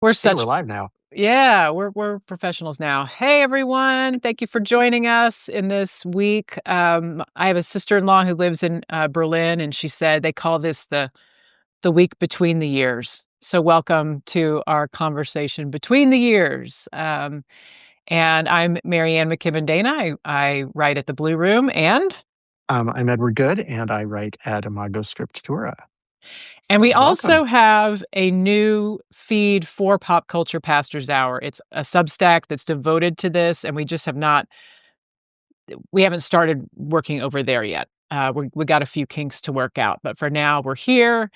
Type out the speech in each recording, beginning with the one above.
We're Hey, such we're live now. Yeah, we're professionals now. Hey everyone, thank you for joining us in this week. I have a sister-in-law who lives in Berlin, and she said they call this the week between the years. So welcome to our conversation between the years. And I'm Marianne McKibben Dana. I write at the Blue Room, and I'm Edward Good, and I write at Imago Scriptura. we So also welcome. have a new feed for Pop Culture Pastors Hour. It's a Substack that's devoted to this, and we haven't started working over there yet. We got a few kinks to work out, but for now we're here.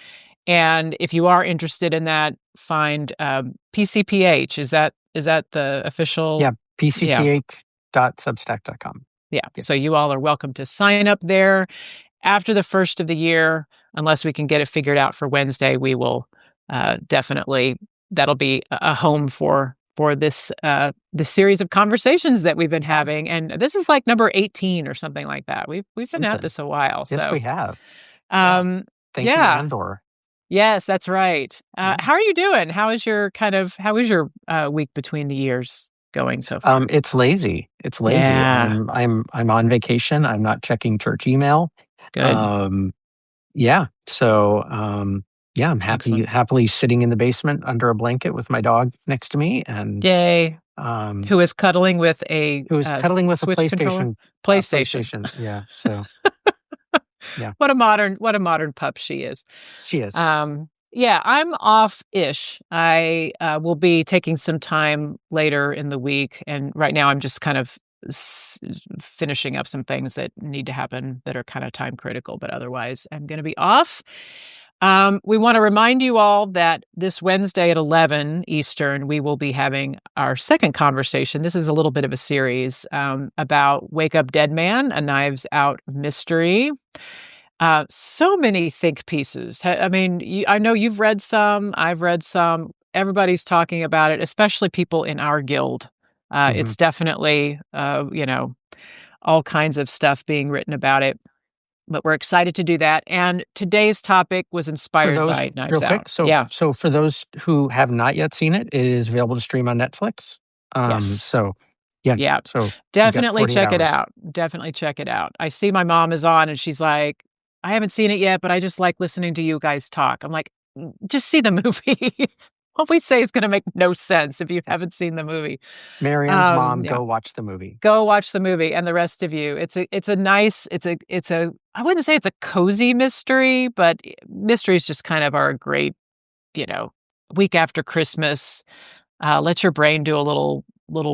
And if you are interested in that, find PCPH. Is that the official? Yeah, Yeah, pcph.substack.com. yeah. Yeah. So you all are welcome to sign up there after the first of the year. Unless we can get it figured out for Wednesday, we will definitely. That'll be a home for this series of conversations that we've been having, and this is like number 18 or something like that. We've been at this a while. Yes, So, we have. Yeah. um, Thank you, yeah, Andor. yes, that's right. Yeah. How are you doing? How is your week between the years going so far? It's lazy. It's lazy. Yeah, I'm on vacation. I'm not checking church email. good. Um, yeah. So yeah, I'm Excellent. happily sitting in the basement under a blanket with my dog next to me, and Yay. um, Who is cuddling with a who was cuddling with a Switch controller? PlayStation. PlayStation. PlayStation. Yeah. So yeah, What a modern pup she is. she is. Yeah, I'm off-ish. I will be taking some time later in the week, and right now I'm just kind of finishing up some things that need to happen that are kind of time critical, but otherwise I'm going to be off. We want to remind you all that this Wednesday at 11 Eastern, we will be having our second conversation. This is a little bit of a series about Wake Up Dead Man, a Knives Out mystery. So many think pieces. I mean, I know you've read some, I've read some. Everybody's talking about it, especially people in our guild. Mhm. It's definitely, all kinds of stuff being written about it. But we're excited to do that. And today's topic was For inspired those, by Knives real Out. quick, so Yeah. so for those who have not yet seen it, it is available to stream on Netflix. Yes. So yeah, Yeah. so you got Definitely 48 check it hours. out. Definitely check it out. I see my mom is on and she's like, I haven't seen it yet, but I just like listening to you guys talk. I'm like, just see the movie." What we say is going to make no sense if you Yes. haven't seen the movie. Marianne's mom, Yeah. go watch the movie. Go watch the movie, and the rest of you. It's a nice, I wouldn't say it's a cozy mystery, but mysteries just kind of are a great, you know, week after Christmas. Let your brain do a little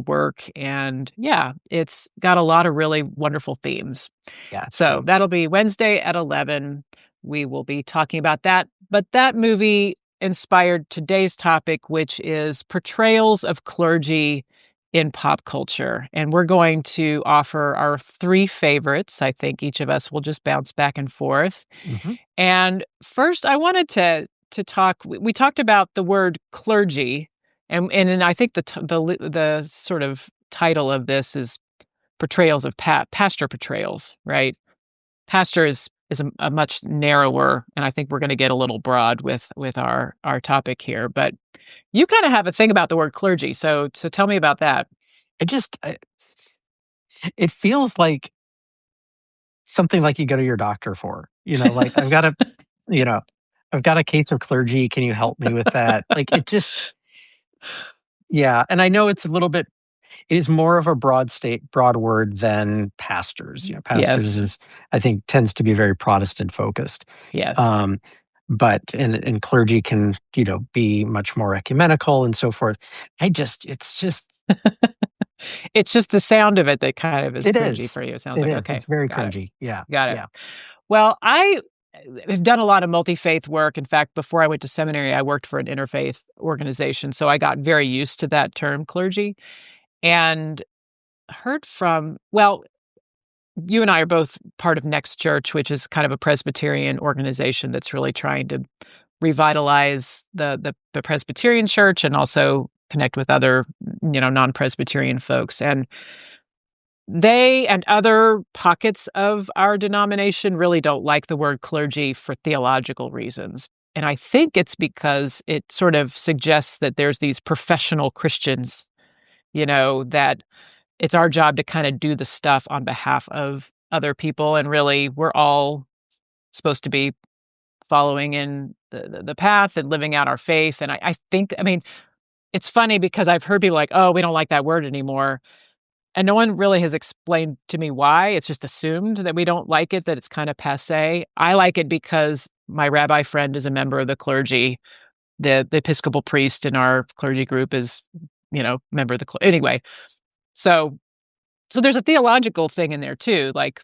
work, and yeah, it's got a lot of really wonderful themes. Yeah, it's So great. that'll be Wednesday at 11. We will be talking about that. But that movie inspired today's topic, which is portrayals of clergy in pop culture. And we're going to offer our three favorites. I think each of us will just bounce back and forth. Hmm. And first, I wanted to talk. We talked about the word clergy, and I think the sort of title of this is portrayals of pastor portrayals, right? Pastor is a much narrower, and I think we're going to get a little broad with our topic here. But you kind of have a thing about the word clergy, so tell me about that. It feels like something like you go to your doctor for. Like you know, I've got a case of clergy. Can you help me with that? Like it just, yeah. And I know it's a little bit. It is more of a broad word than pastors. Pastors Yes, is, I think, tends to be very Protestant focused. yes. Um, but and clergy can, be much more ecumenical and so forth. It's just, It's just the sound of it that kind of is it cringy is, for you. It sounds it like, is. okay, It's very got it, cringy. Yeah, got it. yeah. Well, I have done a lot of multi-faith work. In fact, before I went to seminary, I worked for an interfaith organization, so I got very used to that term clergy, and heard from, well, you and I are both part of Next Church, which is kind of a Presbyterian organization that's really trying to revitalize the Presbyterian church and also connect with other, non-Presbyterian folks. And they and other pockets of our denomination really don't like the word clergy for theological reasons. And I think it's because it sort of suggests that there's these professional Christians, that it's our job to kind of do the stuff on behalf of other people. And really, we're all supposed to be following in the path and living out our faith. And I think, I mean, it's funny because I've heard people like, oh, we don't like that word anymore. And no one really has explained to me why. It's just assumed that we don't like it, that it's kind of passe. I like it because my rabbi friend is a member of the clergy. The Episcopal priest in our clergy group is, member of the anyway. So there's a theological thing in there too. Like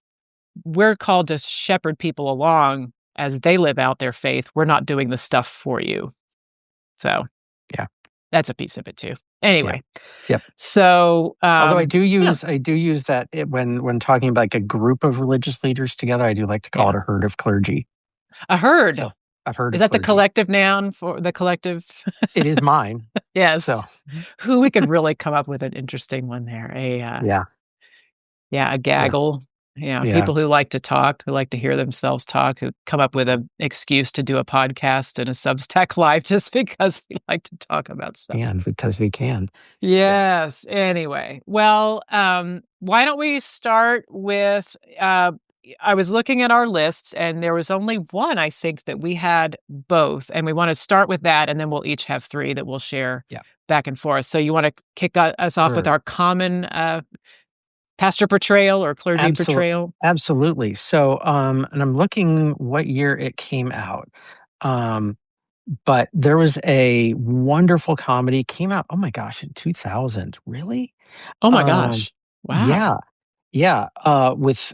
we're called to shepherd people along as they live out their faith. We're not doing the stuff for you. So Yeah. that's a piece of it too. Yeah. Anyway, Yep. so Although yeah, I do use that when talking about like a group of religious leaders together, I do like to call yeah, it a herd of clergy. a herd. So a herd Is of that the clergy. collective noun for the collective? It is mine. So Yes. Who we could really come up with an interesting one there. yeah, Yeah, a yeah, gaggle. Yeah, yeah. people who like to talk, who like to hear themselves talk, who come up with an excuse to do a podcast and a Substack live just because we like to talk about stuff. And because we can. Yeah. Yes. Anyway, well, why don't we start with? I was looking at our lists, and there was only one I think that we had both, and we want to start with that, and then we'll each have three that we'll share Yeah. back and forth. So you want to kick us off with Sure. our common pastor portrayal or clergy Absolutely. portrayal? Absolutely. So and I'm looking what year it came out. Um but there was a wonderful comedy came out, oh my gosh, in 2000. Really? Oh my Um gosh! Wow. yeah. Yeah, with,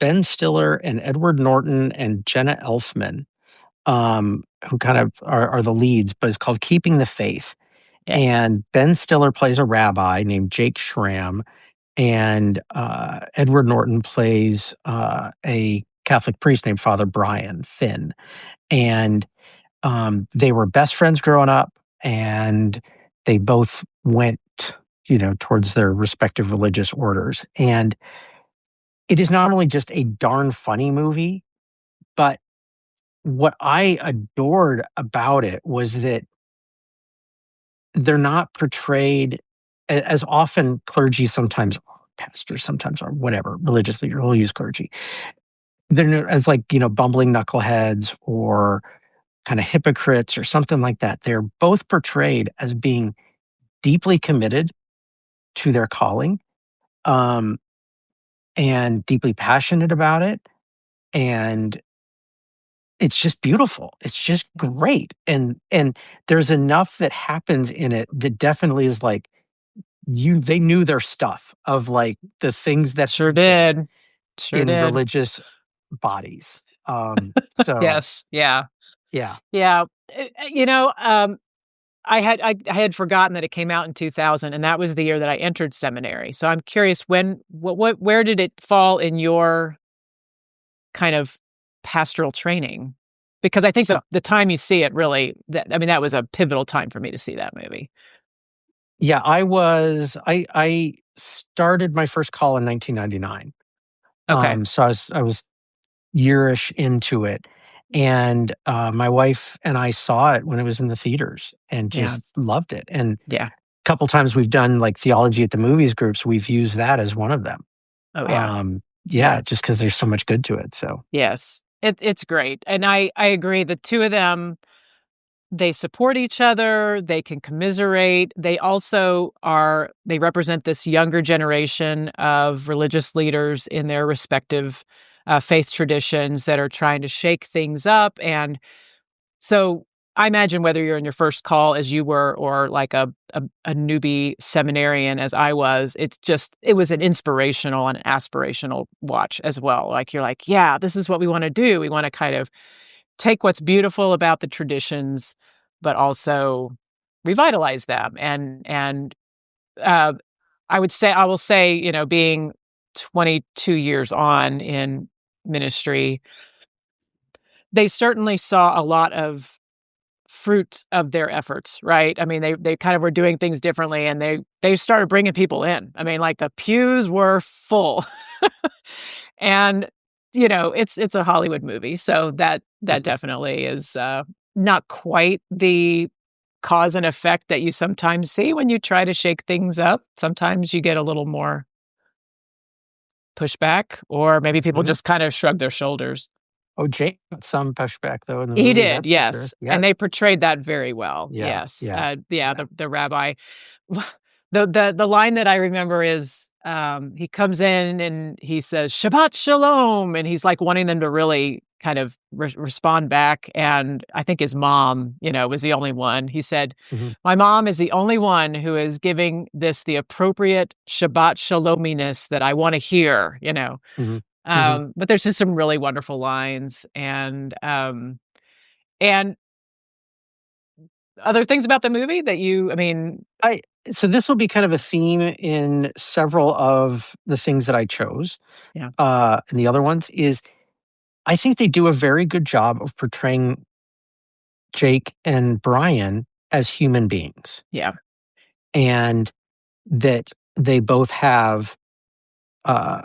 Ben Stiller and Edward Norton and Jenna Elfman, who kind of are the leads, but it's called Keeping the Faith, Yeah. and Ben Stiller plays a rabbi named Jake Schramm, and, Edward Norton plays, a Catholic priest named Father Brian Finn, and, they were best friends growing up, and they both went, towards their respective religious orders, and it is not only just a darn funny movie, but what I adored about it was that they're not portrayed as often clergy sometimes are, pastors sometimes are, whatever, religious leader will use clergy. They're not as like, bumbling knuckleheads or kind of hypocrites or something like that. They're both portrayed as being deeply committed to their calling, um, and deeply passionate about it. And it's just beautiful. It's just great. And there's enough that happens in it that definitely is like they knew their stuff of like the things that Sure happen did. Sure in did. religious bodies. So Yes. Yeah. yeah. Yeah. I had forgotten that it came out in 2000, and that was the year that I entered seminary. So I'm curious where did it fall in your kind of pastoral training? Because I think So the time you see it really, that was a pivotal time for me to see that movie. yeah, I started my first call in 1999. Okay. So I was yearish into it. And my wife and I saw it when it was in the theaters and Yeah. just loved it. And Yeah. couple times we've done like theology at the movies groups, we've used that as one of them. Oh yeah. Yeah, Yeah. just because there's so much good to it. So Yes. It's great. And I agree, the two of them, they support each other, they can commiserate. They represent this younger generation of religious leaders in their respective faith traditions that are trying to shake things up. And so I imagine whether you're in your first call as you were, or like a newbie seminarian as I was, it was an inspirational and aspirational watch as well. Like you're like, yeah, this is what we want to do. We want to kind of take what's beautiful about the traditions, but also revitalize them. And uh, I will say, being 22 years on in ministry, they certainly saw a lot of fruit of their efforts, right? I mean, they kind of were doing things differently, and they started bringing people in. I mean, like the pews were full, and it's a Hollywood movie, so that mhm. definitely is. not quite the cause and effect that you sometimes see when you try to shake things up. Sometimes you get a little more pushback, or maybe people Mhm. just kind of shrug their shoulders. Oh, Jake got some pushback though in the He movie, did, that's for sure. yes, and Yeah. they portrayed that very well, Yeah. yes. Yeah. Yeah, Yeah. the rabbi. The line that I remember is, he comes in and he says, "Shabbat shalom," and he's, like, wanting them to really kind of respond back, and I think his mom, was the only one. He said, Mhm. "My mom is the only one who is giving this the appropriate Shabbat shalominess that I wanna hear," you know? Mhm. Mhm. But there's just some really wonderful lines, and other things about the movie that I mean. I so this will be kind of a theme in several of the things that I chose. Yeah, And the other ones is I think they do a very good job of portraying Jake and Brian as human beings, yeah, and that they both have uh,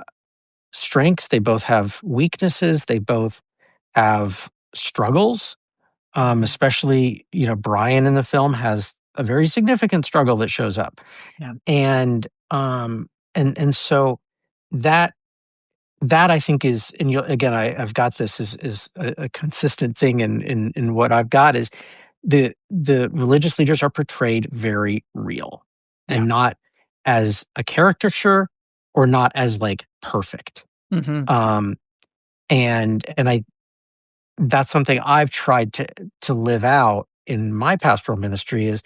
strengths, they both have weaknesses, they both have struggles. mhm, Especially, Brian in the film has a very significant struggle that shows up, yeah, and and so that that I think is, and again, I've got this is a consistent thing in what I've got is the religious leaders are portrayed very real yeah, and not as a caricature or not as like perfect. mhm, Um, and I that's something I've tried to live out in my pastoral ministry is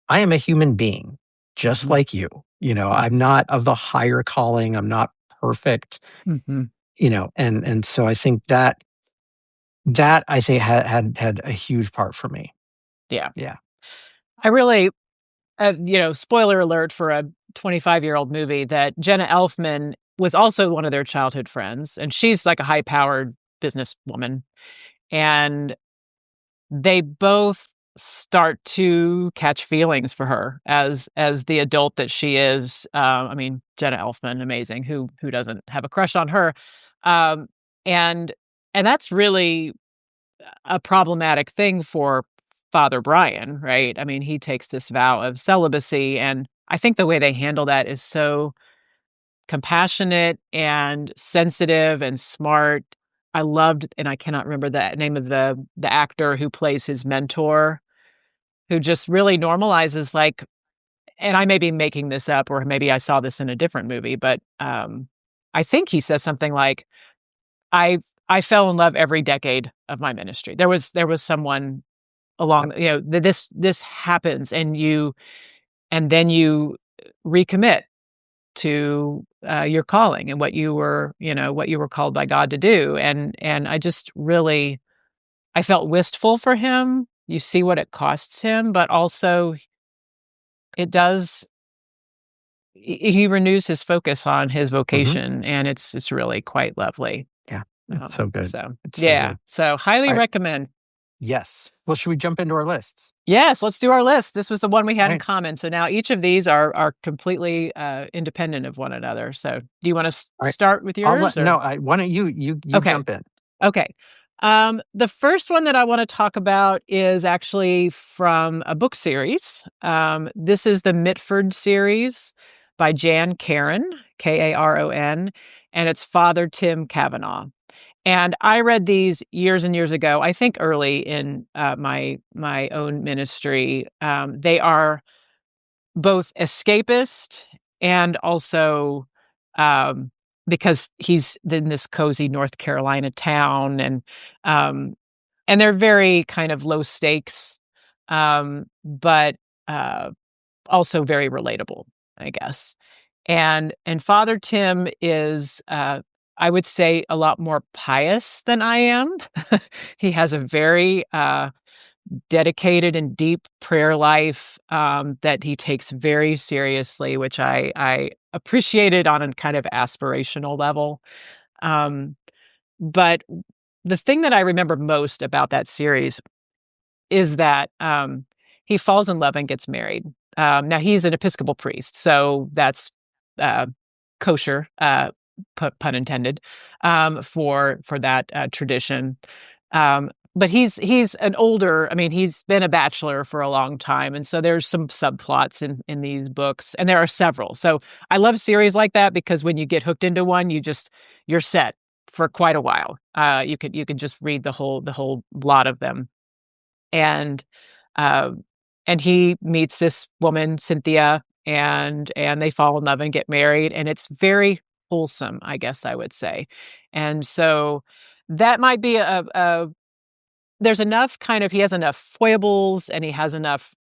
I am a human being just mhm, like you. yeah, I'm not of the higher calling. I'm not perfect. mhm, And so I think that I think had a huge part for me. yeah. Yeah. I really, spoiler alert for a 25-year-old movie, that Jenna Elfman was also one of their childhood friends, and she's like a high-powered businesswoman, and they both start to catch feelings for her as the adult that she is. I mean, Jenna Elfman, amazing. Who doesn't have a crush on her? Um, and and that's really a problematic thing for Father Brian, right? I mean, he takes this vow of celibacy, and I think the way they handle that is so compassionate and sensitive and smart. I loved, and I cannot remember the name of the actor who plays his mentor, who just really normalizes, like, and I may be making this up, or maybe I saw this in a different movie, but I think he says something like, I I fell in love every decade of my ministry. There was someone Yep. along, this happens, and then you recommit to your calling and what you were called by God to do. And I just really, I felt wistful for him. You see what it costs him, but also it does, he renews his focus on his Hmm. vocation, and it's really quite lovely. Yeah. It's so good. So It's so yeah, good. so highly All right. recommend. Yes. Well, should we jump into our lists? Yes, let's do our list. This was the one we All had in right. common. So now each of these are completely independent of one another. So do you want to All right. start with I'll let yours, no. or? Why don't you Okay. jump in? Okay. The first one that I want to talk about is actually from a book series. This is the Mitford series by Jan Karon, Karon, and it's Father Tim Kavanaugh. And I read these years and years ago, I think early in my own ministry. They are both escapist and also, um, because he's in this cozy North Carolina town, um, and they're very kind of low stakes, but uh, also very relatable, I guess. And Father Tim is, I would say, a lot more pious than I am. He has a very dedicated and deep prayer life, that he takes very seriously, which I appreciated on a kind of aspirational level. Um, but the thing that I remember most about that series is that, he falls in love and gets married. Now he's an Episcopal priest, so that's uh, kosher, pun intended, for that tradition. but he's an older, I mean, he's been a bachelor for a long time, and so there's some subplots in these books, and there are several. So I love series like that because when you get hooked into one, you're set for quite a while. You can just read the whole lot of them. And uh, and he meets this woman, Cynthia, and they fall in love and get married, and it's very wholesome, I guess I would say. And so that might be a there's enough kind of he has enough foibles and he has enough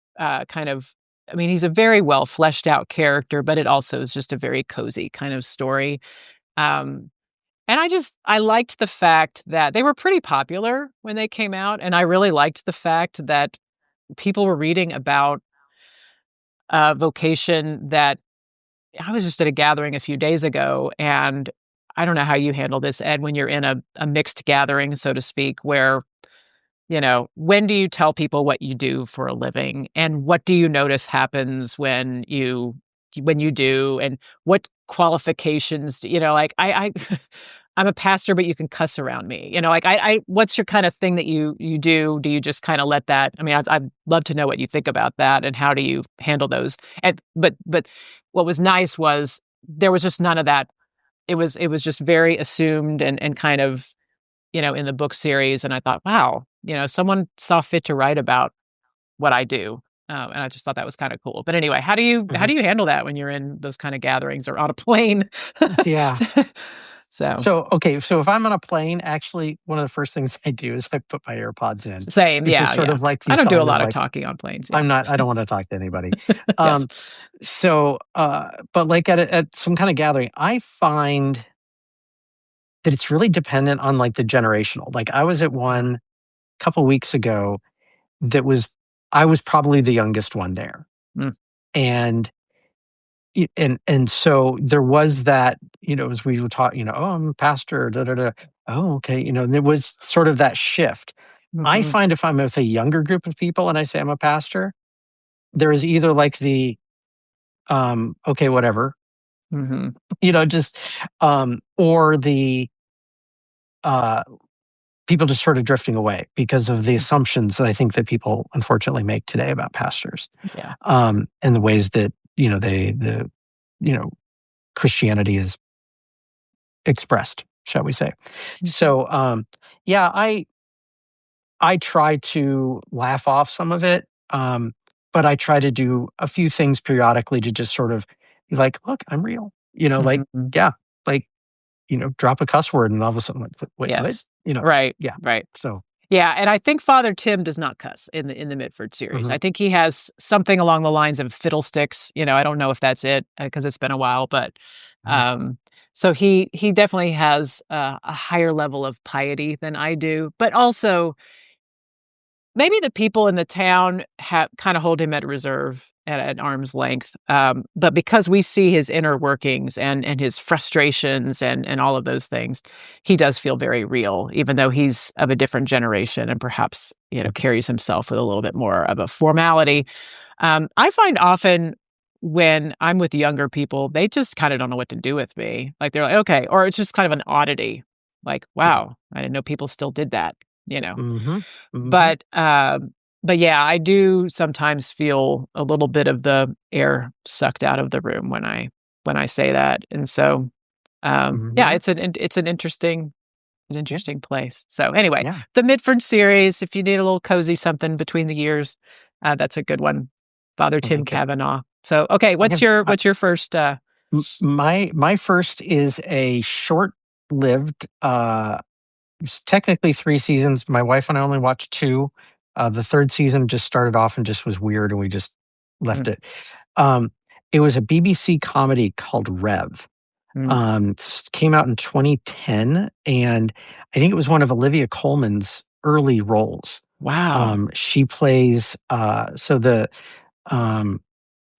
kind of I mean, he's a very well fleshed out character, but it also is just a very cozy kind of story. Um, and I liked the fact that they were pretty popular when they came out, and I really liked the fact that people were reading about a vocation that I was just at a gathering a few days ago, and I don't know how you handle this, Ed, when you're in a mixed gathering, so to speak, where when do you tell people what you do for a living, and what do you notice happens when you do, and what qualifications like I I'm a pastor, but you can cuss around me. Like I what's your kind of thing that you do? Do you just kind of let that? I mean, I'd love to know what you think about that and how do you handle those? And but what was nice was there was just none of that. It was just very assumed and kind of in the book series. And I thought, wow, someone saw fit to write about what I do. And I just thought that was kind of cool. But anyway, how Mhm. do you handle that when you're in those kind of gatherings or on a plane? Yeah. So So, okay, so if I'm on a plane, actually, one of the first things I do is I put my AirPods in, same, which is yeah, sort yeah. of like the I don't do a sign of lot of like, talking on planes. Yeah. I don't want to talk to anybody. Yes. Um, but like at some kind of gathering, I find that it's really dependent on like the generational. Like I was at Mhm. one a couple weeks ago that I was probably the youngest one there. Mm, And and so there was that, as we were talking, oh, I'm a pastor, da da da. Oh, okay. There was sort of that shift. I mhm, find if I'm with a younger group of people and I say I'm a pastor, there is either like the okay, whatever, mhm, just or the uh people just sort of drifting away because of the mhm. assumptions that I think that people unfortunately make today about pastors, Yeah. and the ways that you know Christianity is expressed, shall we say. Mhm, So, yeah, I try to laugh off some of it, but I try to do a few things periodically to just sort of be like, "Look, I'm real." Like, mhm. yeah, like, drop a cuss word and all of a sudden, like, "Wait, what?" Yes. Right, Yeah. right. So, Yeah, and I think Father Tim does not cuss in the Mitford series. mhm, I think he has something along the lines of fiddlesticks. I don't know if that's it because it's been a while, but mhm, um, so he definitely has a higher level of piety than I do, but also maybe the people in the town have kind of hold him at reserve at arm's length. But because we see his inner workings and his frustrations and all of those things, he does feel very real, even though he's of a different generation and perhaps, carries himself with a little bit more of a formality. I find often when I'm with younger people, they just kind of don't know what to do with me. Like they're like, okay, or it's just kind of an oddity. Like, yeah, wow, I didn't know people still did that, you know. mhm, mhm, But, yeah, I do sometimes feel a little bit of the air sucked out of the room when I say that, and so, yeah, mhm, it's an interesting yeah, place. So, anyway, yeah, the Mitford series, if you need a little cozy something between the years, that's a good one. Father I Tim like it. Cavanaugh. So, okay, I what's have your what's your first, my first is a short-lived, it's technically 3 seasons. My wife and I only watched 2. The 3rd season just started off and just was weird, and we just left mm, it. Um, it was a BBC comedy called Rev. mm, Came out in 2010, and I think it was one of Olivia Colman's early roles. wow. She plays, um,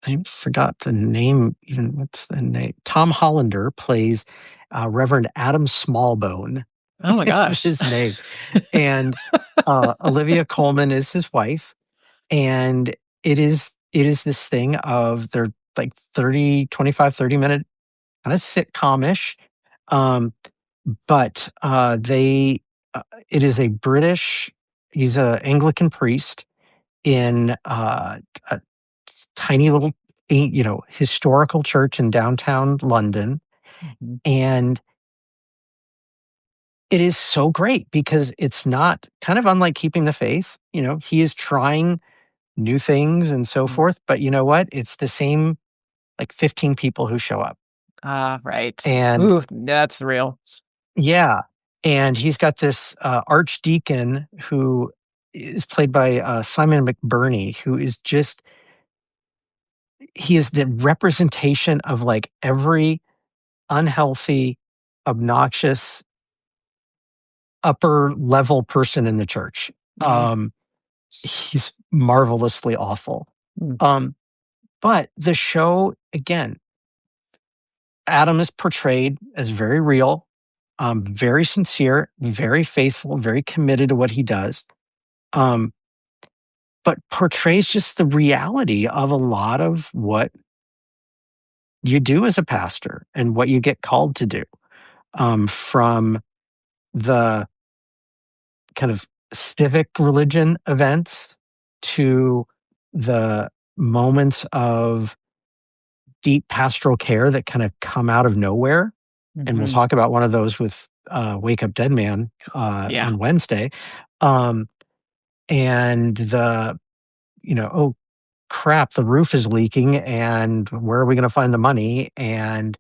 I forgot the name even. What's the name? Tom Hollander plays, Reverend Adam Smallbone Oh my is gosh. his name, and, Olivia Colman is his wife, and it is this thing of they're like 25-30 minute kinda sitcom-ish, um, but, they it is a British he's a Anglican priest in a tiny little, historical church in downtown London. Mhm. And it is so great because it's not kind of unlike Keeping the Faith. He is trying new things and so Mm. forth. But you know what? It's the same like 15 people who show up. Ah, right. And Ooh, that's real. yeah. And he's got this archdeacon who is played by Simon McBurney, who is just, he is the representation of like every unhealthy, obnoxious, upper level person in the church. Mm, He's marvelously awful. mm, Um, but the show, again, Adam is portrayed as very real, very sincere, very faithful, very committed to what he does, um, but portrays just the reality of a lot of what you do as a pastor and what you get called to do, from the kind of civic religion events to the moments of deep pastoral care that kind of come out of nowhere. And we'll mhm. talk about one of those with Wake Up Dead Man Yeah. on Wednesday. Um, and oh crap, the roof is leaking, and where are we going to find the money? And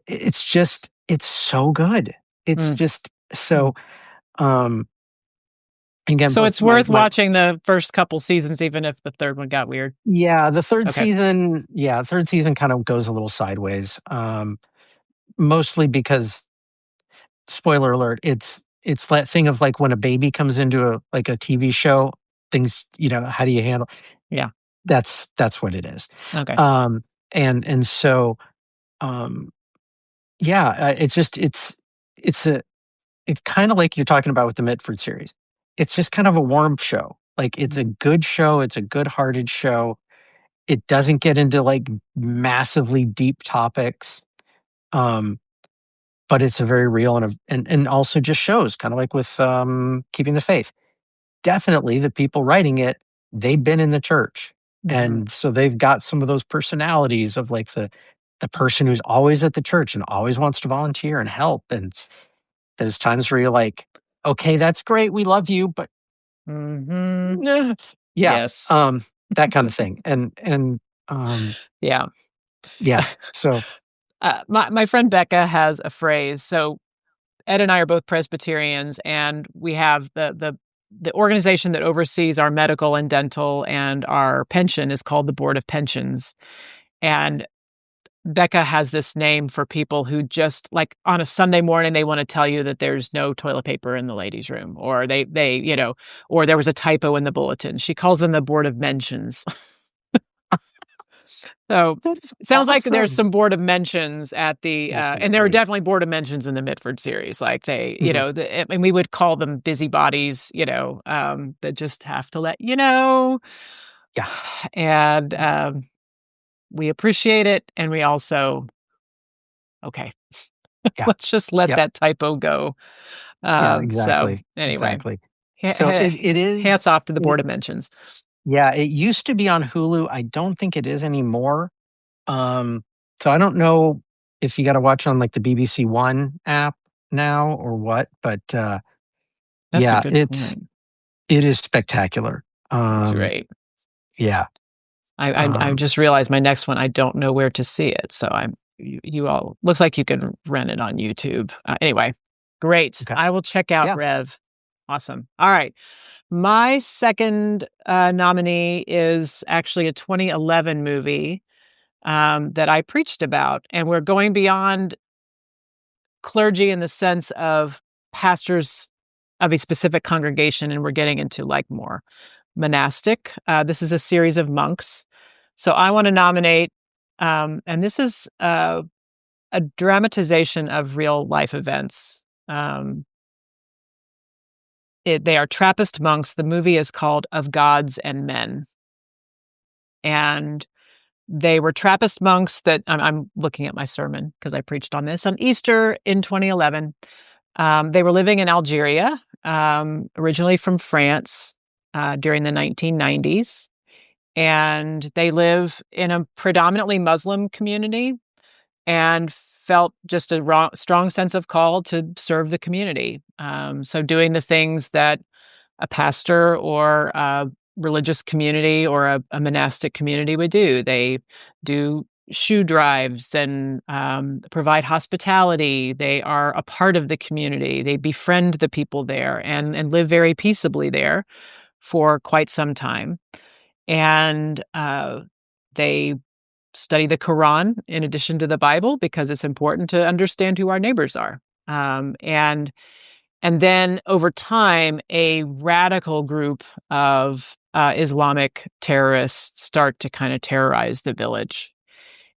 it's so good. It's Mm, just mm. so. Um, again, So both it's my worth my watching the first couple seasons, even if the third one got weird. yeah, Okay. third season kind of goes a little sideways. Mostly because, spoiler alert, it's that thing of like when a baby comes into a TV show, things, how do you handle? Yeah. That's what it is. Okay. Um, and so, um, yeah, it's a it's kind of like you're talking about with the Mitford series. It's just kind of a warm show. Like it's a good show. It's a good-hearted show. It doesn't get into like massively deep topics. Um, but it's a very real and also just shows kind of like with Keeping the Faith. Definitely the people writing it, they've been in the church. Mhm. And so they've got some of those personalities of like the person who's always at the church and always wants to volunteer and help. And there's times where you're like, okay, that's great. We love you, but Mhm. yeah, Yes. that kind of thing. And um, Yeah. yeah, so My friend Becca has a phrase. So Ed and I are both Presbyterians, and we have the organization that oversees our medical and dental and our pension is called the Board of Pensions. And Becca has this name for people who just like on a Sunday morning they want to tell you that there's no toilet paper in the ladies' room, or or there was a typo in the bulletin. She calls them the Board of Mentions. So that is it sounds like there's awesome. some Board of Mentions at the and there are Definitely. definitely Board of Mentions in the Mitford series. Like they, Mhm. and we would call them busybodies, that just have to let you know. Yeah, And we appreciate it, and we also okay, yeah, let's just let yep, that typo go. yeah, So exactly, anyway, exactly. ha- So ha- it is, hats off to the it, Board of Mentions. yeah, it used to be on Hulu. I don't think it is anymore. Um, so I don't know if you got to watch on like the BBC One app now or what, but That's a yeah, good point. it is spectacular. That's Um, right. yeah, I um, just realized my next one, I don't know where to see it, so you all looks like you can rent it on YouTube. Anyway, great. okay, I will check out yeah, Rev. Awesome. All right. My second, nominee is actually a 2011 movie, that I preached about, and we're going beyond clergy in the sense of pastors of a specific congregation, and we're getting into, like, more monastic. This is a series of monks. So I wanna nominate, and this is, a dramatization of real life events. They are Trappist monks. The movie is called Of Gods and Men, and they were Trappist monks that I'm looking at my sermon because I preached on this on Easter in 2011. They were living in Algeria. originally from France during the 1990s, and they live in a predominantly Muslim community and felt just a strong sense of call to serve the community. So doing the things that a pastor or a religious community or a monastic community would do. They do shoe drives and provide hospitality. They are a part of the community. They befriend the people there and live very peaceably there for quite some time. And they study the Quran in addition to the Bible because it's important to understand who our neighbors are. And then over time, a radical group of Islamic terrorists start to kind of terrorize the village.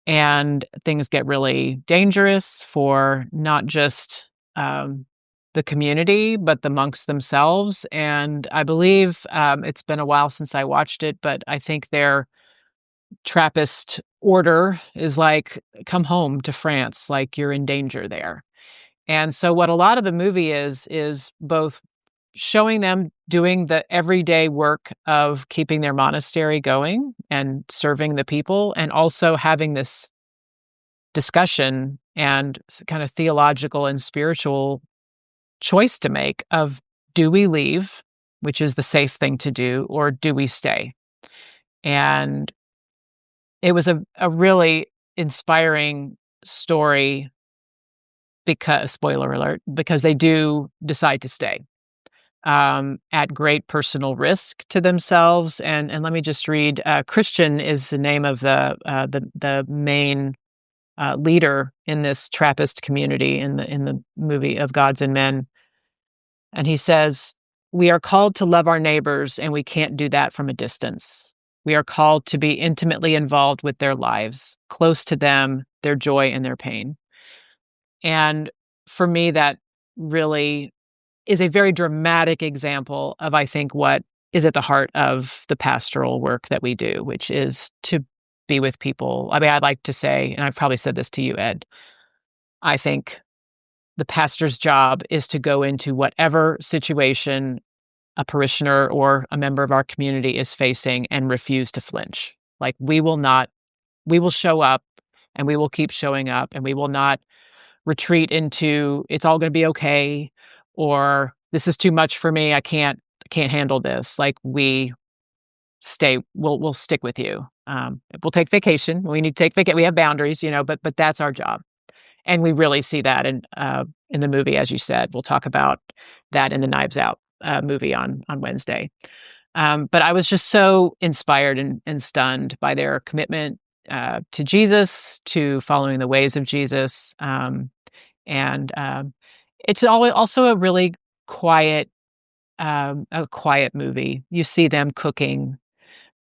And things get really dangerous for not just the community, but the monks themselves. And I believe it's been a while since I watched it, but I think their Trappist order is like, come home to France, like you're in danger there. And so what a lot of the movie is both showing them doing the everyday work of keeping their monastery going and serving the people, and also having this discussion and kind of theological and spiritual choice to make of, do we leave, which is the safe thing to do, or do we stay? And it was a really inspiring story because, spoiler alert, because they do decide to stay at great personal risk to themselves. And let me just read. Christian is the name of the main leader in this Trappist community in the movie of Gods and Men, and he says, "We are called to love our neighbors, and we can't do that from a distance. We are called to be intimately involved with their lives, close to them, their joy and their pain." And for me, that really is a very dramatic example of, I think, what is at the heart of the pastoral work that we do, which is to be with people. I mean, I'd like to say, and I've probably said this to you, Ed, I think the pastor's job is to go into whatever situation a parishioner or a member of our community is facing and refuse to flinch. Like, we will show up and we will keep showing up, and we will not retreat into, it's all going to be okay, or this is too much for me, I can't handle this. Like, we'll stick with you. We'll take vacation, we need to take vacation, we have boundaries, but that's our job. And we really see that in the movie, as you said. We'll talk about that in the Knives Out movie on Wednesday. But I was just so inspired and stunned by their commitment to Jesus, to following the ways of Jesus. And it's also a really quiet, a quiet movie. You see them cooking.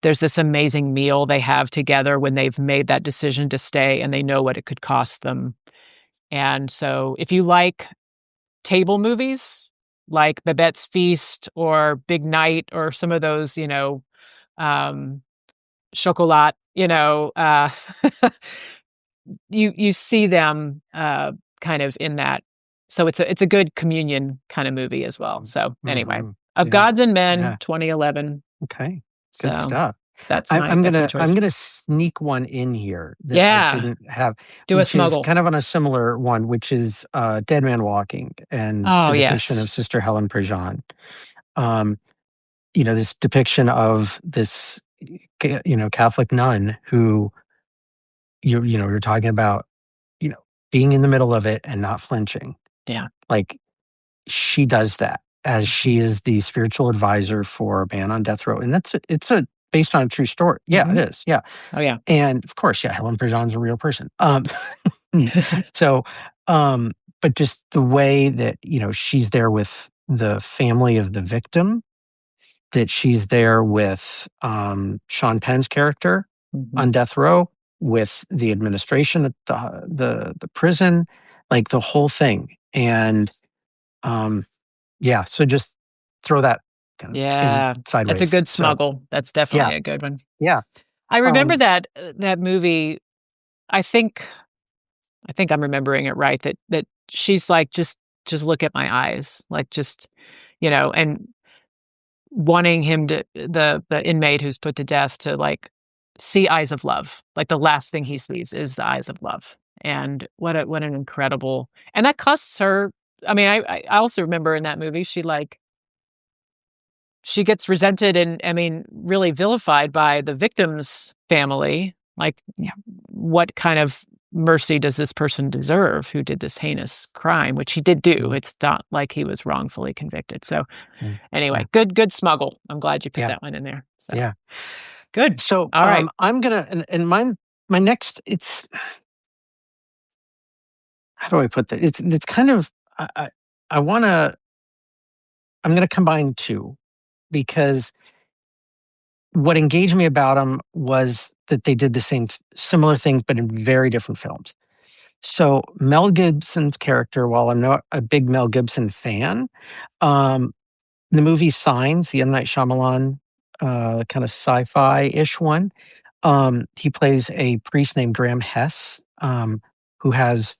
There's this amazing meal they have together when they've made that decision to stay and they know what it could cost them. And so if you like table movies like Babette's Feast or Big Night or some of those, um, Chocolat, you see them kind of in that. So it's a good communion kind of movie as well. So anyway, Mhm. Of Yeah. Gods and Men, Yeah. 2011. Okay. Good So stuff. that's I'm my I'm that's my gonna I'm choice. gonna sneak one in here that I Yeah, didn't have, do a which is smuggle. kind of on a similar one, which is Dead Man Walking and Oh the depiction yes. of Sister Helen Prejean. Um, this depiction of this Catholic nun who you're talking about, you know, being in the middle of it and not flinching. Yeah. Like, she does that as she is the spiritual advisor for a man on death row, and it's a based on a true story. Yeah, it Hmm. is. Yeah, Oh yeah. and of course, yeah, Helen Prejean's a real person. So, um, but just the way that she's there with the family of the victim, that she's there with Sean Penn's character on Hmm. death row, with the administration at the prison, like the whole thing, and um, yeah, so just throw that kind of in Yeah, that's a sideways. good So, smuggle. That's definitely yeah, a good one. yeah, I remember um, that movie. I think I think I'm remembering it right. That she's like, just look at my eyes, like just and wanting him to the inmate who's put to death to like see eyes of love. Like the last thing he sees is the eyes of love. And what an incredible, and that costs her. I mean, I also remember in that movie she gets resented and I mean really vilified by the victim's family. Like, Yeah. what kind of mercy does this person deserve who did this heinous crime, which he did do? Mm, It's not like he was wrongfully convicted. So mm, anyway, yeah. good smuggle. I'm glad you put Yeah. that one in there. So Yeah. good. So All right. I'm gonna and my next it's how do I put that? It's kind of I wanna I'm gonna combine two because what engaged me about them was that they did the similar things, but in very different films. So Mel Gibson's character, while I'm not a big Mel Gibson fan, um, the movie Signs, the M. Night Shyamalan kind of sci-fi-ish one, he plays a priest named Graham Hess, who has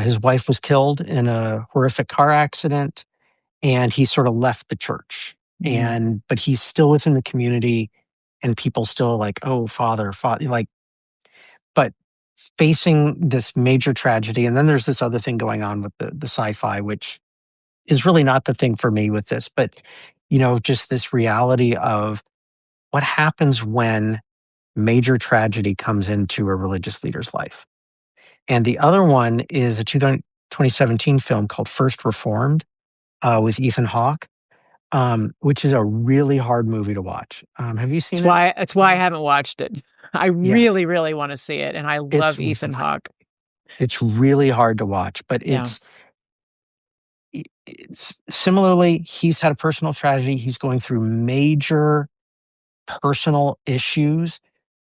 his wife was killed in a horrific car accident, and he sort of left the church. Mm, But he's still within the community, and people still like, oh, father, like, but facing this major tragedy. And then there's this other thing going on with the sci-fi, which is really not the thing for me with this, but just this reality of what happens when major tragedy comes into a religious leader's life. And the other one is a 2017 film called First Reformed with Ethan Hawke, which is a really hard movie to watch. Have you seen it? that's why I haven't watched it. I Yeah, really, really want to see it. And I it's love Ethan Hawke. it's really hard to watch, but Yeah. it's similarly, he's had a personal tragedy. He's going through major personal issues,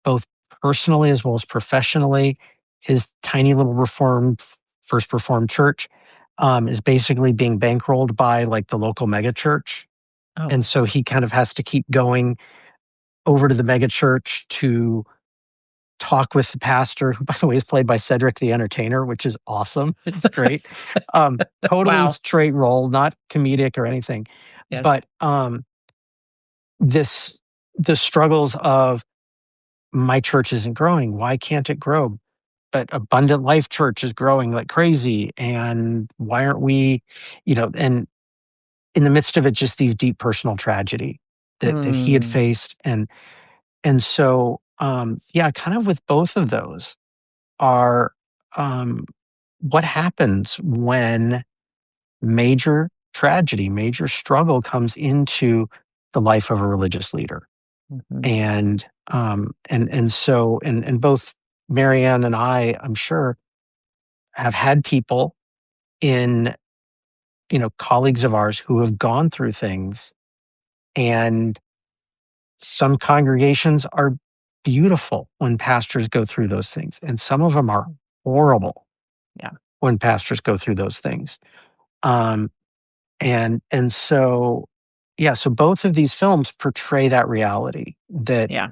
both personally as well as professionally. His tiny little first reformed church is basically being bankrolled by like the local megachurch. Oh. And so he kind of has to keep going over to the megachurch to talk with the pastor, who, by the way, is played by Cedric the Entertainer, which is awesome. It's great. Totally Wow. straight role, not comedic or anything. Yes. But this the struggles of my church isn't growing. Why can't it grow? But Abundant Life Church is growing like crazy. And why aren't we, and in the midst of it, just these deep personal tragedy that he had Mm, faced. And so yeah, kind of with both of those are um what happens when major tragedy, major struggle comes into the life of a religious leader. mhm. And both Marianne and I'm sure, have had people in, colleagues of ours who have gone through things, and some congregations are beautiful when pastors go through those things, and some of them are horrible Yeah. when pastors go through those things. Um, and so, yeah, so both of these films portray that reality that, Yeah.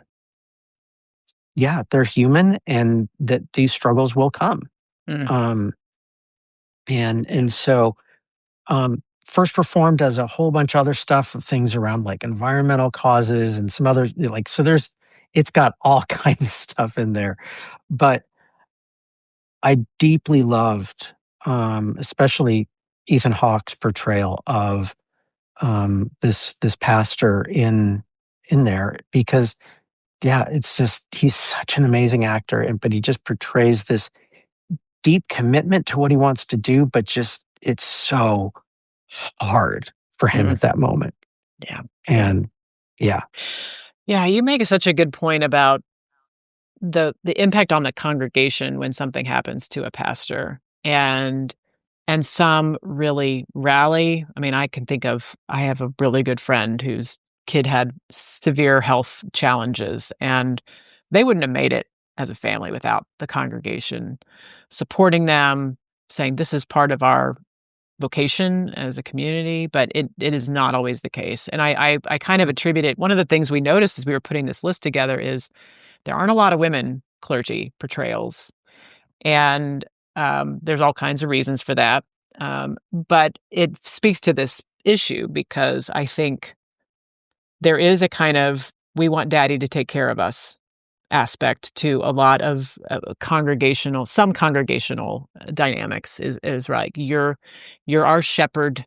yeah, they're human and that these struggles will come. Mm, Um, yeah. and so, First Reformed does a whole bunch of other stuff of things around like environmental causes and some other like so it's got all kinds of stuff in there. But I deeply loved especially Ethan Hawke's portrayal of this pastor in there because yeah, it's just he's such an amazing actor and but he just portrays this deep commitment to what he wants to do, but just it's so hard for him Mm, at that moment. yeah. Yeah. And yeah, Yeah. You make such a good point about the impact on the congregation when something happens to a pastor. And some really rally. I mean, I have a really good friend whose kid had severe health challenges, and they wouldn't have made it as a family without the congregation supporting them, saying this is part of our vocation as a community, but it is not always the case. And I kind of attribute it. One of the things we noticed as we were putting this list together is there aren't a lot of women clergy portrayals, and there's all kinds of reasons for that. But it speaks to this issue because I think there is a kind of we want daddy to take care of us aspect to a lot of some congregational dynamics is right. You're our shepherd,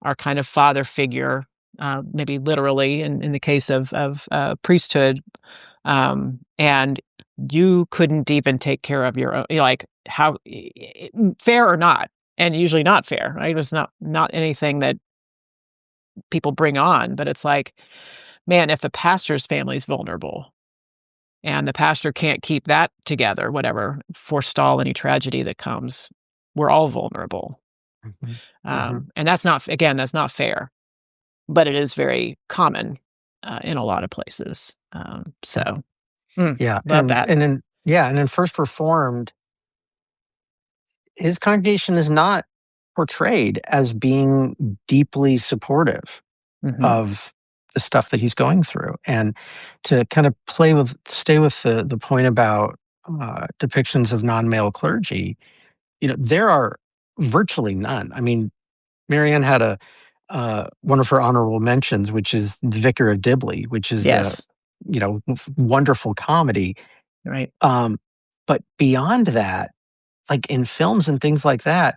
our kind of father figure, maybe literally in the case of priesthood, and you couldn't even take care of your own. Like how fair or not, and usually not fair. Right? It's not anything that people bring on, but it's like, man, if the pastor's family is vulnerable and the pastor can't keep that together, whatever, forestall any tragedy that comes, we're all vulnerable. Mhm. Mhm. And that's not fair, but it is very common in a lot of places. Yeah. Yeah, Love that. and in First Reformed, his congregation is not portrayed as being deeply supportive Hmm. of the stuff that he's going through. And to kind of stay with the point about depictions of non-male clergy, there are virtually none. I mean, Marianne had a one of her honorable mentions, which is the Vicar of Dibley, which is a Yes. wonderful comedy. Right. Um, but beyond that, like in films and things like that,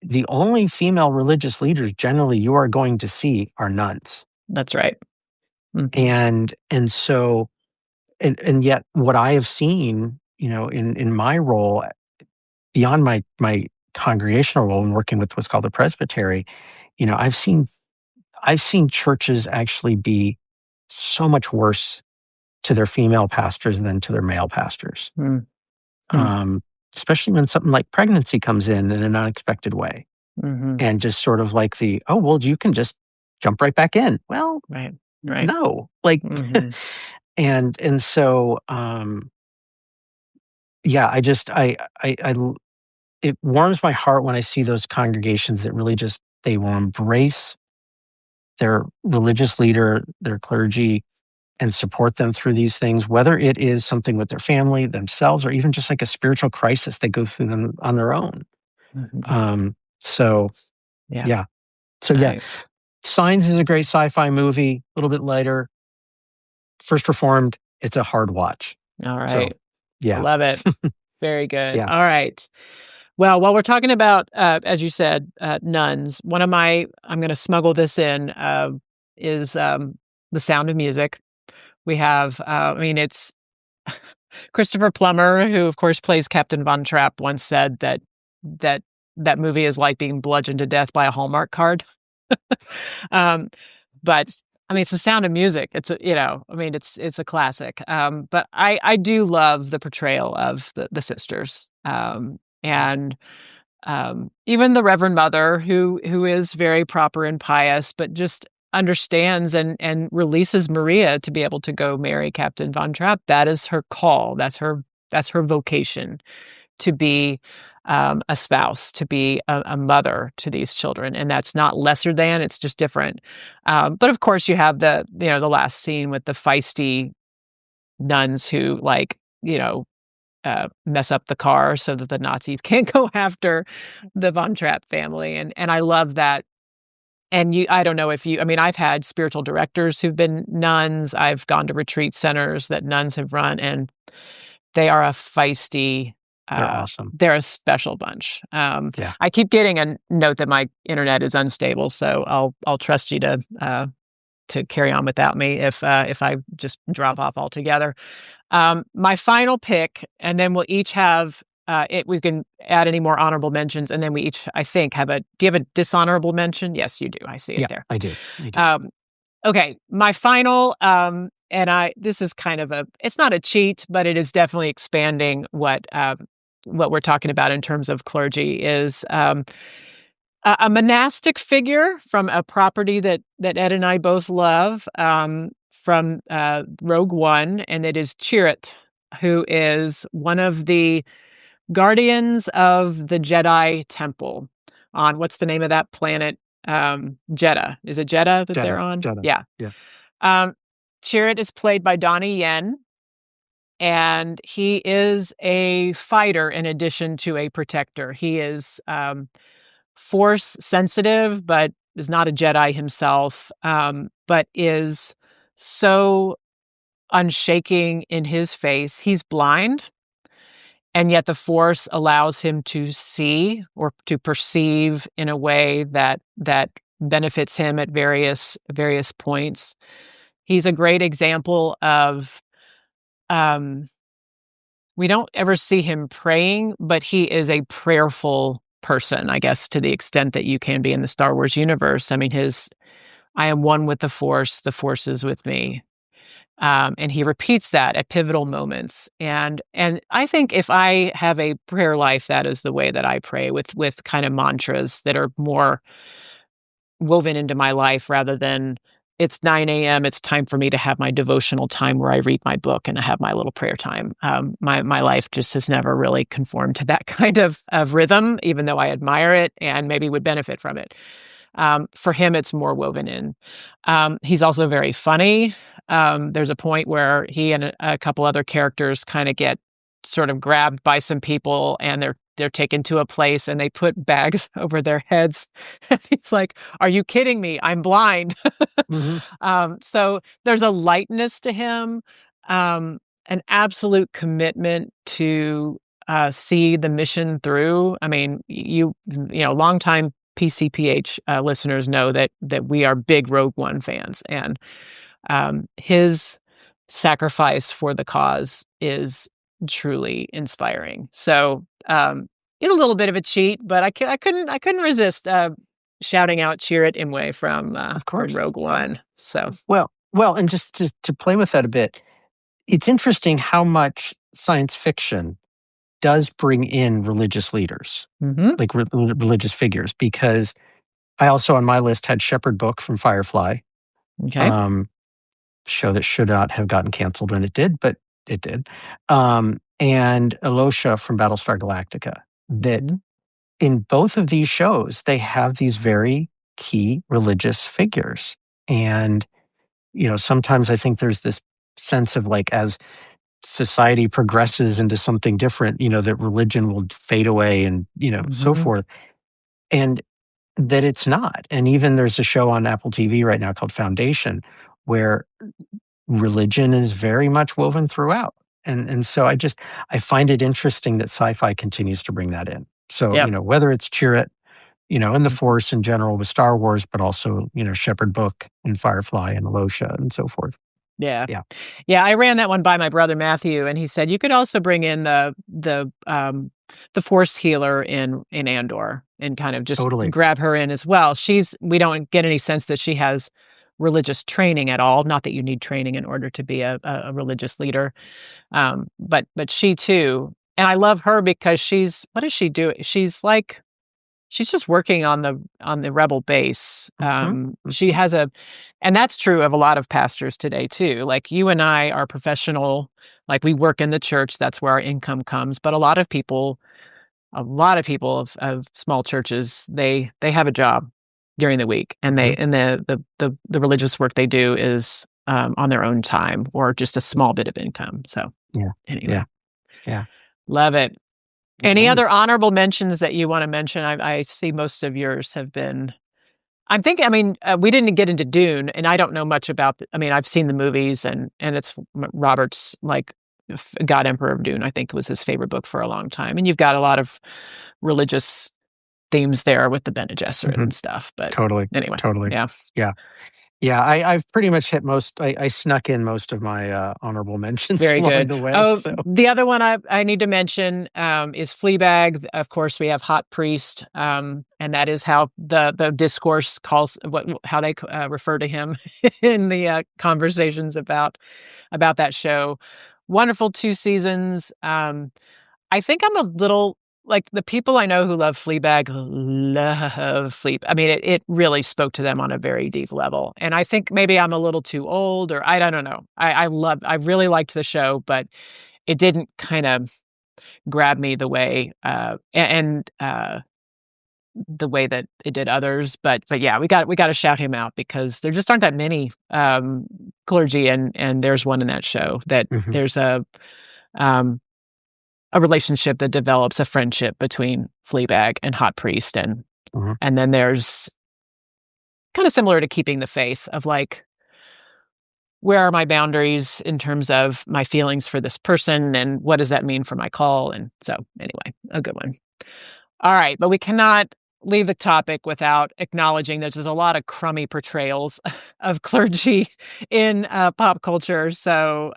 the only female religious leaders generally you are going to see are nuns. That's right. Hmm. And so and yet what I have seen, in my role beyond my congregational role in working with what's called the presbytery, I've seen churches actually be so much worse to their female pastors than to their male pastors. Mm-hmm. Um, Especially when something like pregnancy comes in an unexpected way. Hmm. And just sort of like oh, well, you can just jump right back in. Well, Right. Right. no. Like Hmm. and so yeah, it warms my heart when I see those congregations that really just they will embrace their religious leader, their clergy, and support them through these things, whether it is something with their family, themselves, or even just like a spiritual crisis they go through them on their own. Hmm. So Yeah. yeah. So yeah, I, Signs is a great sci-fi movie, a little bit lighter. First Reformed, it's a hard watch. all So right. I yeah, love it. Very good. yeah, All right. Well, while we're talking about, as you said, nuns, I'm going to smuggle this in, is The Sound of Music. We have, it's Christopher Plummer, who of course plays Captain Von Trapp, once said that that movie is like being bludgeoned to death by a Hallmark card. um, but it's The Sound of Music. It's a classic. But I do love the portrayal of the sisters. And even the Reverend Mother, who is very proper and pious, but just understands and releases Maria to be able to go marry Captain Von Trapp. That is her call. That's her vocation, to be a spouse, to be a mother to these children, and that's not lesser than. It's just different. But of course, you have the last scene with the feisty nuns who mess up the car so that the Nazis can't go after the Von Trapp family. And I love that. And I don't know if I've had spiritual directors who've been nuns. I've gone to retreat centers that nuns have run, and they are a feisty, they're awesome. they're a special bunch. Yeah, I keep getting a note that my internet is unstable, so I'll trust you to carry on without me if I just drop off altogether. My final pick, and then we'll each have it. We can add any more honorable mentions, and then we each, I think, have a. Do you have a dishonorable mention? Yes, you do. I see it yeah, there. I do. Um, okay, my final, and this is kind of it's not a cheat, but it is definitely expanding what we're talking about in terms of clergy is a monastic figure from a property that Ed and I both love, from Rogue One, and it is Chirrut, who is one of the guardians of the Jedi Temple on what's the name of that planet? Jeddah. Is it Jeddah that they're Jetta, on? Jetta. Yeah. Yeah, Um, Chirrut is played by Donnie Yen, and he is a fighter in addition to a protector. He is force sensitive, but not a Jedi himself, but is so unshaking in his faith. He's blind, and yet the Force allows him to see or to perceive in a way that benefits him at various points. He's a great example of, um, we don't ever see him praying, but he is a prayerful person, I guess, to the extent that you can be in the Star Wars universe. I mean, his "I am one with the Force is with me." And he repeats that at pivotal moments. And I think if I have a prayer life, that is the way that I pray, with kind of mantras that are more woven into my life, rather than it's 9 a.m., it's time for me to have my devotional time where I read my book and I have my little prayer time. My life just has never really conformed to that kind of rhythm, even though I admire it and maybe would benefit from it. For him, it's more woven in. He's also very funny. There's a point where he and a couple other characters kind of get sort of grabbed by some people, and they're taken to a place, and they put bags over their heads. And he's like, "Are you kidding me? I'm blind." Mhm. So there's a lightness to him, an absolute commitment to see the mission through. I mean, longtime PCPH listeners know that we are big Rogue One fans, and his sacrifice for the cause is truly inspiring. So, it's a little bit of a cheat, but I couldn't resist shouting out "Cheer It, Imwe" Of from course. Rogue One. So, Well, and just to play with that a bit, it's interesting how much science fiction does bring in religious leaders, mhm, like religious figures, because I also on my list had Shepherd Book from Firefly, okay. um, show that should not have gotten canceled when it did, but it did, and Alosha from Battlestar Galactica. That Mhm, in both of these shows, they have these very key religious figures, and sometimes I think there's this sense of like as society progresses into something different, that religion will fade away and, so mhm. forth. And that it's not. And even there's a show on Apple TV right now called Foundation where religion is very much woven throughout. And so I find it interesting that sci-fi continues to bring that in. So, Yep. whether it's Cheer It, and the Mhm. Force in general with Star Wars, but also, Shepherd Book and Firefly and Alosha and so forth. Yeah. Yeah, Yeah, I ran that one by my brother Matthew, and he said you could also bring in the Force healer in Andor, and kind of just totally. grab her in as well. We don't get any sense that she has religious training at all. Not that you need training in order to be a religious leader, but she too. And I love her because what does she do? She's just working on the rebel base. Hmm. She Hmm. has a and that's true of a lot of pastors today too. Like, you and I are professional, like, we work in the church, that's where our income comes, but a lot of people of small churches, they have a job during the week, and Hmm. the religious work they do is, on their own time, or just a small bit of income. So, Yeah, anyway, yeah, yeah. love it. Any Right. other honorable mentions that you wanna mention? I see most of yours have been I mean, we didn't get into Dune, and I don't know much about I mean, I've seen the movies, and it's Robert's, like, God Emperor of Dune, I think, was his favorite book for a long time, and you've got a lot of religious themes there with the Bene Gesserit Hmm. and stuff, but Totally, anyway, totally. yeah. Yeah, yeah. I've pretty much hit most. I snuck in most of my honorable mentions Very along good. the way. Oh, So the other one I need to mention, is Fleabag. Of course, we have Hot Priest, and that is how the discourse calls how they refer to him in the conversations about that show. Wonderful 2 seasons. I think I'm a little like, the people I know who love Fleabag love Fleab I mean, it really spoke to them on a very deep level, and I think maybe I'm a little too old, or I don't know. I really liked the show, but it didn't kind of grab me the way, the way that it did others, but yeah, we gotta shout him out, because there just aren't that many, clergy, and there's one in that show that hmm. there's um a relationship that develops, a friendship between Fleabag and Hot Priest, and Hmm. and then there's kind of similar to keeping the faith of like, where are my boundaries in terms of my feelings for this person and what does that mean for my call? And so, anyway, a good one. All right, but we cannot leave the topic without acknowledging that there's a lot of crummy portrayals of clergy in pop culture. So,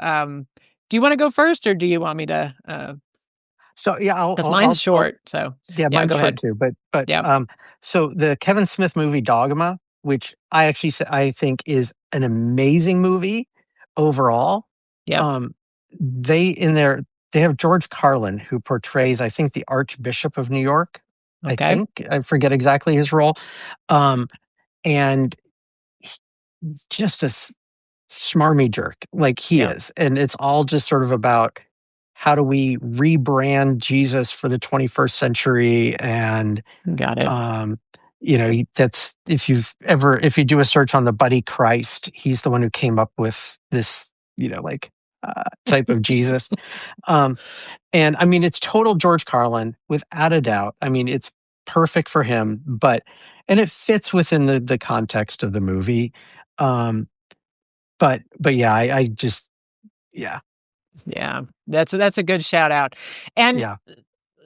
do you want to go first, or do you want me to? So yeah, Because mine's short. So, yeah, yeah, mine's go short ahead. too. But Yep, so the Kevin Smith movie Dogma, which I think is an amazing movie overall. yep. Um, they in there they have George Carlin who portrays I think the Archbishop of New York. Okay, I forget exactly his role, and he's just a smarmy jerk like he yep. is, and it's all just sort of about how do we rebrand Jesus for the 21st century. And Got it. um that's if you do a search on the buddy Christ, he's the one who came up with this, like type of Jesus. um and I mean, it's total George Carlin without a doubt. I mean, it's perfect for him, and it fits within the context of the movie. um but yeah, I just yeah. Yeah, that's a good shout out. And Yeah.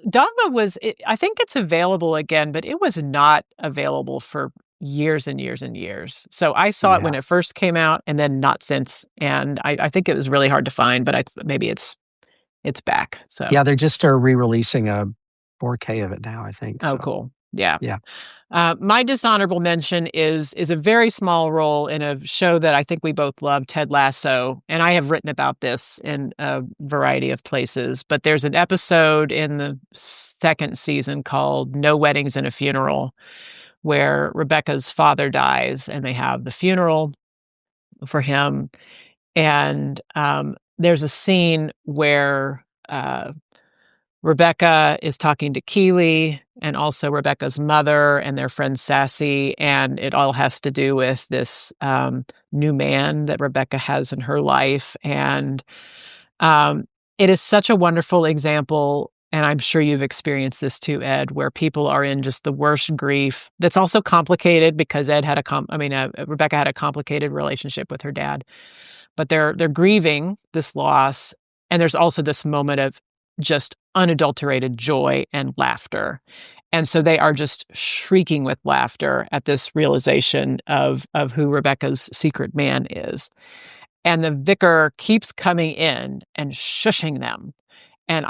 Dogma I think it's available again, but it was not available for years and years and years. So I saw it when Yeah. it first came out and then not since. And I think it was really hard to find, but maybe it's back. So, Yeah, they just are re-releasing a 4K of it now, I think, oh, so, cool. Yeah. yeah. My dishonorable mention is a very small role in a show that I think we both love, Ted Lasso, and I have written about this in a variety of places. But there's an episode in the second season called "No Weddings and a Funeral," where Rebecca's father dies, and they have the funeral for him. And there's a scene where Rebecca is talking to Keeley and also Rebecca's mother and their friend Sassy, and it all has to do with this new man that Rebecca has in her life. And um, it is such a wonderful example, and I'm sure you've experienced this too, Ed, where people are in just the worst grief. That's also complicated because Rebecca had a complicated relationship with her dad, but they're grieving this loss, and there's also this moment of just unadulterated joy and laughter. And so they are just shrieking with laughter at this realization of who Rebecca's secret man is. And the vicar keeps coming in and shushing them. And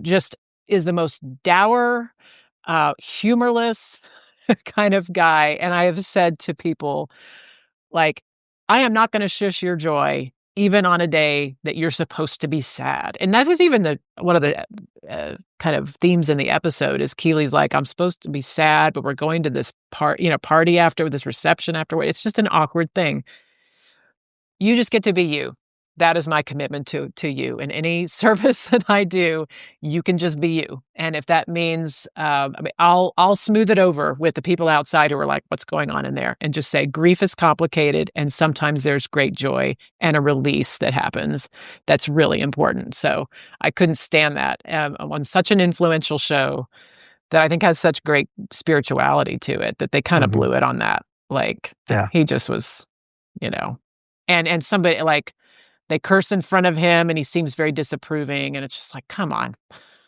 just is the most dour, humorless kind of guy. And I have said to people, like, I am not going to shush your joy, even on a day that you're supposed to be sad. And that was even one of the kind of themes in the episode is Keely's like, I'm supposed to be sad, but we're going to this party after this reception afterward. It's just an awkward thing. You just get to be you. That is my commitment to you. In any service that I do, you can just be you. And if that means, I'll smooth it over with the people outside who are like, "What's going on in there?" And just say, grief is complicated, and sometimes there's great joy and a release that happens. That's really important. So I couldn't stand that on such an influential show that I think has such great spirituality to it that they kind of Mhm. blew it on that. Like Yeah. he just was, you know, and somebody like they curse in front of him and he seems very disapproving and it's just like, come on.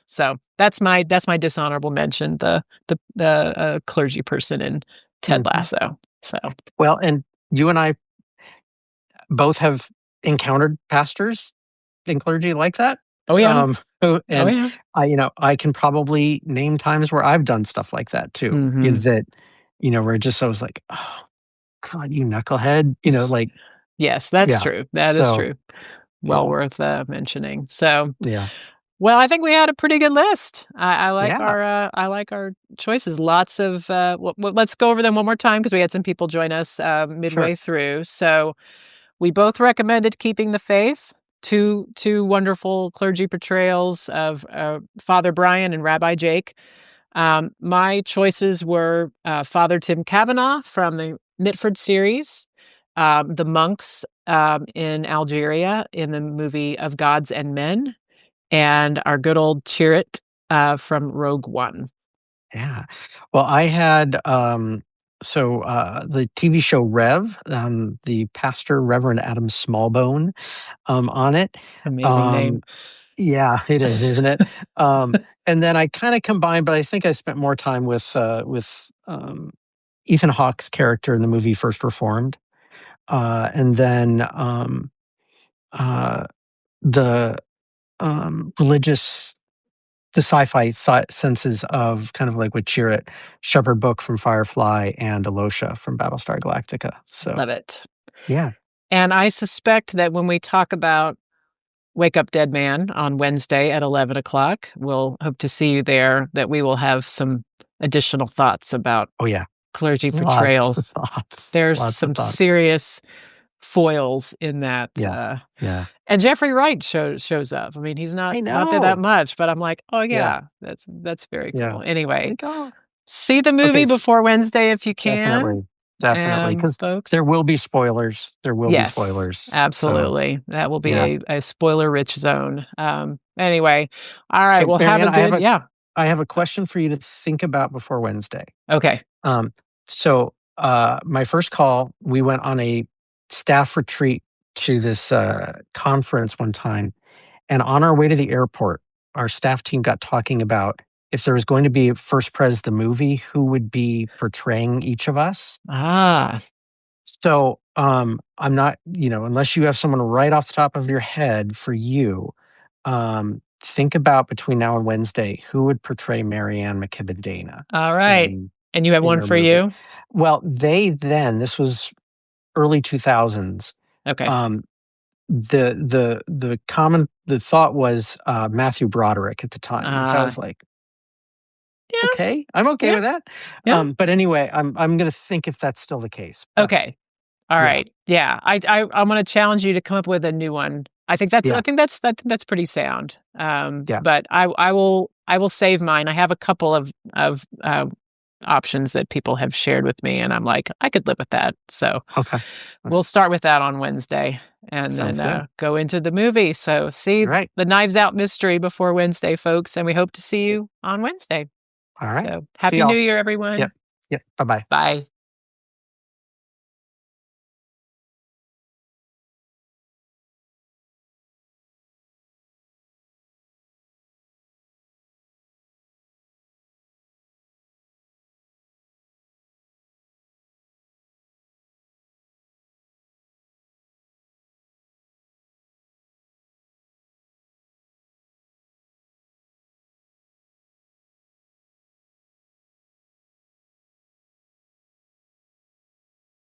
So that's my dishonorable mention, the clergy person in Ted Mhm. Lasso. So, Well, and you and I both have encountered pastors and clergy like that. oh yeah, oh And yeah. I can probably name times where I've done stuff like that too. Hmm. Is that, where I was like, "Oh, God, you knucklehead," like, Yes, that's yeah. true. That is So, true. Well yeah. worth mentioning. So, Yeah. well, I think we had a pretty good list. Yeah. I like our choices. Lots of let's go over them one more time because we had some people join us Sure. midway through. So we both recommended keeping the faith. Two wonderful clergy portrayals of Father Brian and Rabbi Jake. My choices were Father Tim Kavanaugh from the Mitford series, the monks in Algeria in the movie Of Gods and Men, and our good old Chirrut from Rogue One. Yeah. Well, I had, the TV show Rev, the pastor Reverend Adam Smallbone, on it. Amazing name. Um, yeah, it is, isn't it? And then I kind of combined, but I think I spent more time with Ethan Hawke's character in the movie First Reformed, and then uh, the religious, the senses of kind of like with Chirrut, Shepherd Book from Firefly, and Alosha from Battlestar Galactica. So Love it. yeah, And I suspect that when we talk about Wake Up Dead Man on Wednesday at 11 o'clock, we'll hope to see you there, that we will have some additional thoughts about oh yeah, clergy lots of portrayals. thoughts, There's lots of some thoughts. serious foils in that, Yeah, yeah. and Jeffrey Wright shows up. I mean, he's I not there that know. much, but I'm like, "Oh, Yeah, yeah, that's very yeah. cool." Anyway, Like, oh, see the okay, movie before Wednesday if you can, definitely, definitely, because folks. there will be spoilers. There will be Yes, spoilers. So absolutely. That will be yeah. a spoiler-rich zone. Anyway, all right, So well, have Marianne, a good yeah. I have a question for you to think about before Wednesday. Okay. Um, my first call, we went on a staff retreat to this conference one time, and on our way to the airport, our staff team got talking about if there was going to be First Pres the movie, who would be portraying each of us. Ah, So I'm not, unless you have someone right off the top of your head for you, think about between now and Wednesday who would portray Marianne McKibben Dana all right. in And you have in one their for movie. you? Well, this was early 2000s. Okay. Um, the thought was Matthew Broderick at the time, which I Ah, was like, yeah, okay, I'm okay yeah, with that. yeah. But anyway, I'm gonna think if that's still the case. But Okay. All yeah, right. Yeah. I'm gonna challenge you to come up with a new one. yeah, That's pretty sound. yeah. But I will save mine. I have a couple of options that people have shared with me, and I'm like, I could live with that. So Okay, we'll start with that on Wednesday and sounds then good. go into the movie. So see All right. the Knives Out mystery before Wednesday, folks, and we hope to see you on Wednesday. All right. So See happy New y'all. Year, Yep. everyone. Yep. Bye bye. Bye.